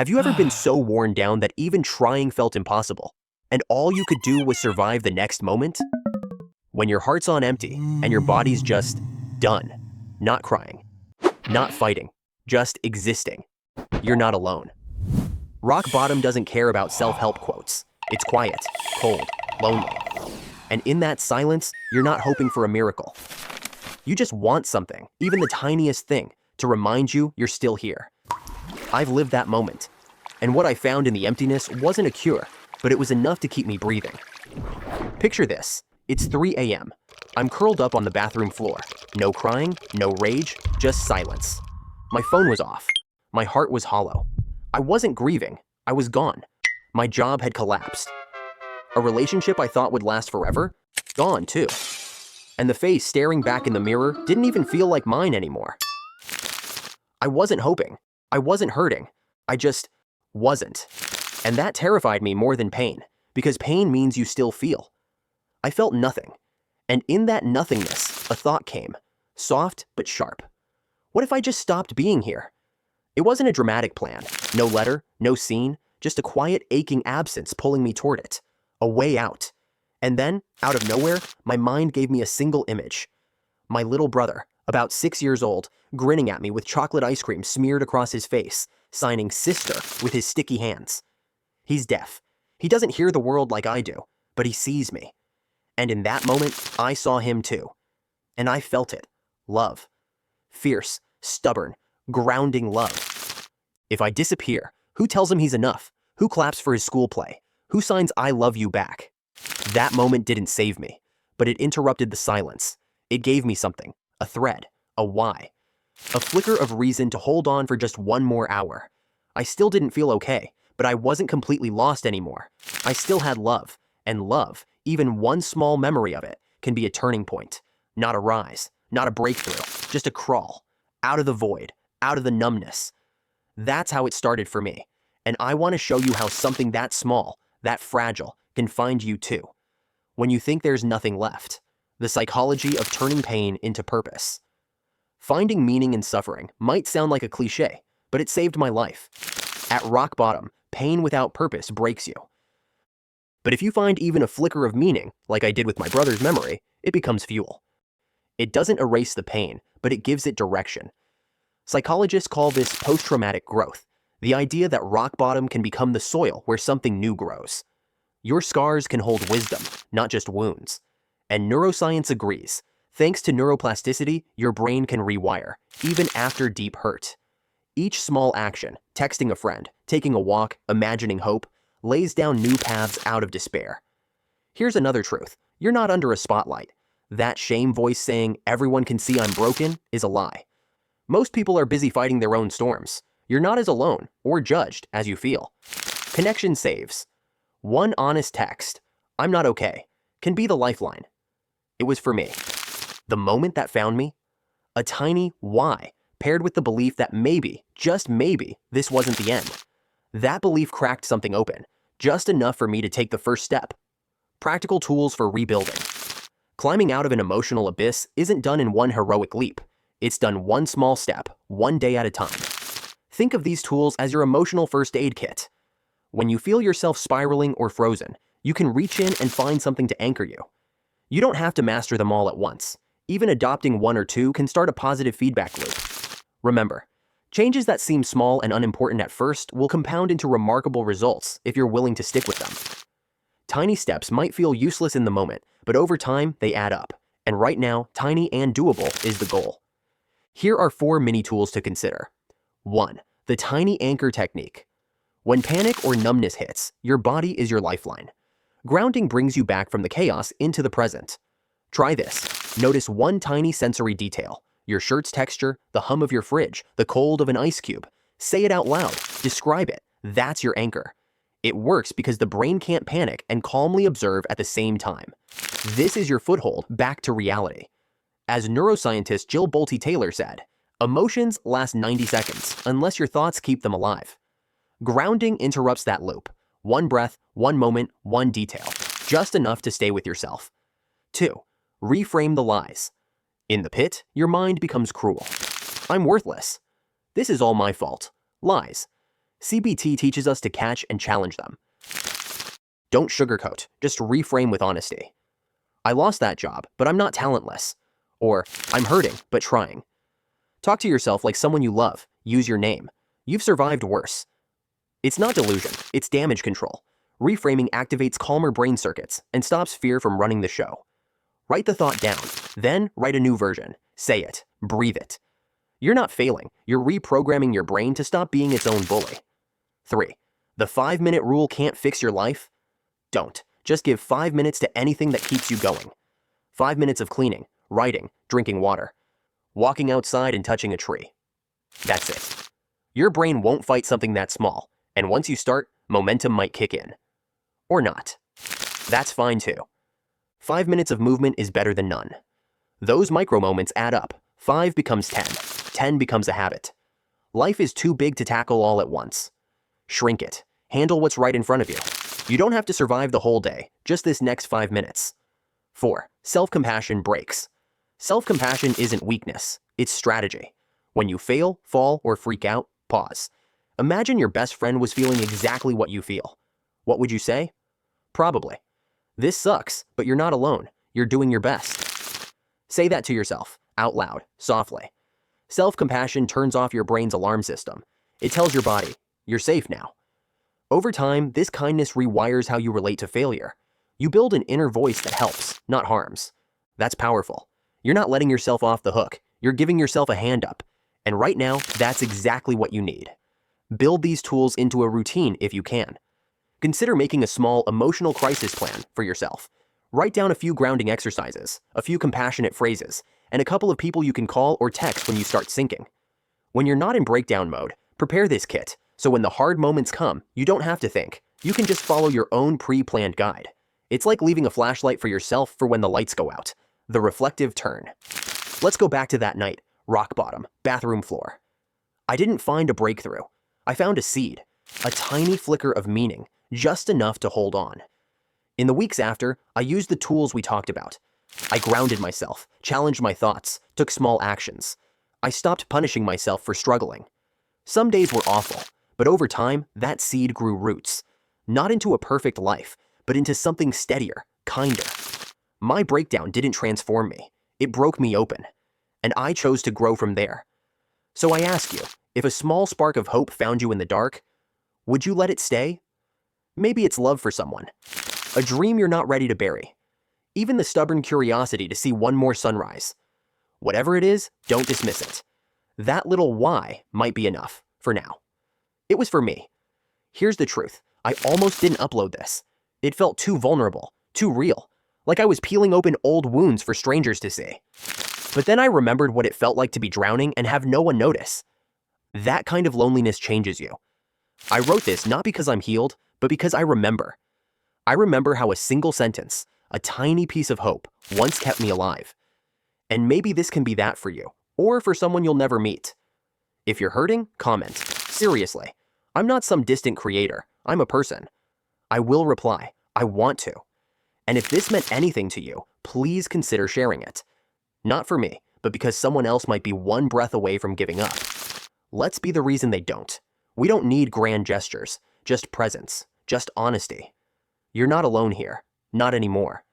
Have you ever been so worn down that even trying felt impossible, and all you could do was survive the next moment? When your heart's on empty and your body's just done, not crying, not fighting, just existing, you're not alone. Rock bottom doesn't care about self-help quotes. It's quiet, cold, lonely. And in that silence, you're not hoping for a miracle. You just want something, even the tiniest thing, to remind you you're still here. I've lived that moment, and what I found in the emptiness wasn't a cure, but it was enough to keep me breathing. Picture this. It's 3 a.m. I'm curled up on the bathroom floor. No crying, no rage, just silence. My phone was off. My heart was hollow. I wasn't grieving. I was gone. My job had collapsed. A relationship I thought would last forever? Gone too. And the face staring back in the mirror didn't even feel like mine anymore. I wasn't hoping. I wasn't hurting. I just wasn't. And that terrified me more than pain, because pain means you still feel. I felt nothing. And in that nothingness, a thought came, soft but sharp. What if I just stopped being here? It wasn't a dramatic plan. No letter, no scene, just a quiet, aching absence pulling me toward it. A way out. And then, out of nowhere, my mind gave me a single image. My little brother, about 6 years old, grinning at me with chocolate ice cream smeared across his face, signing sister with his sticky hands. He's deaf. He doesn't hear the world like I do, but he sees me. And in that moment, I saw him too. And I felt it. Love. Fierce, stubborn, grounding love. If I disappear, who tells him he's enough? Who claps for his school play? Who signs I love you back? That moment didn't save me, but it interrupted the silence. It gave me something, a thread, a why. A flicker of reason to hold on for just one more hour. I still didn't feel okay, but I wasn't completely lost anymore. I still had love, and love, even one small memory of it, can be a turning point. Not a rise, not a breakthrough, just a crawl. Out of the void, out of the numbness. That's how it started for me, and I want to show you how something that small, that fragile, can find you too. When you think there's nothing left. The psychology of turning pain into purpose. Finding meaning in suffering might sound like a cliche, but it saved my life. At rock bottom, pain without purpose breaks you. But if you find even a flicker of meaning, like I did with my brother's memory, it becomes fuel. It doesn't erase the pain, but it gives it direction. Psychologists call this post-traumatic growth, the idea that rock bottom can become the soil where something new grows. Your scars can hold wisdom, not just wounds. And neuroscience agrees. Thanks to neuroplasticity, your brain can rewire, even after deep hurt. Each small action, texting a friend, taking a walk, imagining hope, lays down new paths out of despair. Here's another truth. You're not under a spotlight. That shame voice saying, everyone can see I'm broken, is a lie. Most people are busy fighting their own storms. You're not as alone, or judged, as you feel. Connection saves. One honest text, I'm not okay, can be the lifeline. It was for me. The moment that found me, a tiny why paired with the belief that maybe, just maybe, this wasn't the end. That belief cracked something open, just enough for me to take the first step. Practical tools for rebuilding. Climbing out of an emotional abyss isn't done in one heroic leap. It's done one small step, one day at a time. Think of these tools as your emotional first aid kit. When you feel yourself spiraling or frozen, you can reach in and find something to anchor you. You don't have to master them all at once. Even adopting one or two can start a positive feedback loop. Remember, changes that seem small and unimportant at first will compound into remarkable results if you're willing to stick with them. Tiny steps might feel useless in the moment, but over time, they add up. And right now, tiny and doable is the goal. Here are 4 mini tools to consider. 1. The tiny anchor technique. When panic or numbness hits, your body is your lifeline. Grounding brings you back from the chaos into the present. Try this. Notice one tiny sensory detail. Your shirt's texture, the hum of your fridge, the cold of an ice cube. Say it out loud. Describe it. That's your anchor. It works because the brain can't panic and calmly observe at the same time. This is your foothold back to reality. As neuroscientist Jill Bolte Taylor said, emotions last 90 seconds unless your thoughts keep them alive. Grounding interrupts that loop. One breath, one moment, one detail. Just enough to stay with yourself. 2. Reframe the lies. In the pit, your mind becomes cruel. I'm worthless. This is all my fault. Lies. CBT teaches us to catch and challenge them. Don't sugarcoat, just reframe with honesty. I lost that job, but I'm not talentless. Or, I'm hurting, but trying. Talk to yourself like someone you love. Use your name. You've survived worse. It's not delusion, it's damage control. Reframing activates calmer brain circuits and stops fear from running the show. Write the thought down, then write a new version. Say it, breathe it. You're not failing, you're reprogramming your brain to stop being its own bully. 3. The 5-minute rule can't fix your life? Don't. Just give 5 minutes to anything that keeps you going. 5 minutes of cleaning, writing, drinking water, walking outside and touching a tree. That's it. Your brain won't fight something that small, and once you start, momentum might kick in. Or not. That's fine too. 5 minutes of movement is better than none. Those micro moments add up. 5 becomes 10. 10 becomes a habit. Life is too big to tackle all at once. Shrink it. Handle what's right in front of you. You don't have to survive the whole day, just this next 5 minutes. 4. Self-compassion breaks. Self-compassion isn't weakness, it's strategy. When you fail, fall, or freak out, pause. Imagine your best friend was feeling exactly what you feel. What would you say? Probably. This sucks, but you're not alone. You're doing your best. Say that to yourself, out loud, softly. Self-compassion turns off your brain's alarm system. It tells your body, you're safe now. Over time, this kindness rewires how you relate to failure. You build an inner voice that helps, not harms. That's powerful. You're not letting yourself off the hook. You're giving yourself a hand up. And right now, that's exactly what you need. Build these tools into a routine if you can. Consider making a small emotional crisis plan for yourself. Write down a few grounding exercises, a few compassionate phrases, and a couple of people you can call or text when you start sinking. When you're not in breakdown mode, prepare this kit, so when the hard moments come, you don't have to think. You can just follow your own pre-planned guide. It's like leaving a flashlight for yourself for when the lights go out. The reflective turn. Let's go back to that night. Rock bottom, bathroom floor. I didn't find a breakthrough. I found a seed, a tiny flicker of meaning, just enough to hold on. In the weeks after, I used the tools we talked about. I grounded myself, challenged my thoughts, took small actions. I stopped punishing myself for struggling. Some days were awful, but over time, that seed grew roots. Not into a perfect life, but into something steadier, kinder. My breakdown didn't transform me. It broke me open. And I chose to grow from there. So I ask you, if a small spark of hope found you in the dark, would you let it stay? Maybe it's love for someone. A dream you're not ready to bury. Even the stubborn curiosity to see one more sunrise. Whatever it is, don't dismiss it. That little why might be enough, for now. It was for me. Here's the truth. I almost didn't upload this. It felt too vulnerable, too real. Like I was peeling open old wounds for strangers to see. But then I remembered what it felt like to be drowning and have no one notice. That kind of loneliness changes you. I wrote this not because I'm healed, but because I remember. I remember how a single sentence, a tiny piece of hope, once kept me alive. And maybe this can be that for you, or for someone you'll never meet. If you're hurting, comment. Seriously. I'm not some distant creator. I'm a person. I will reply. I want to. And if this meant anything to you, please consider sharing it. Not for me, but because someone else might be one breath away from giving up. Let's be the reason they don't. We don't need grand gestures, just presence, just honesty. You're not alone here, not anymore.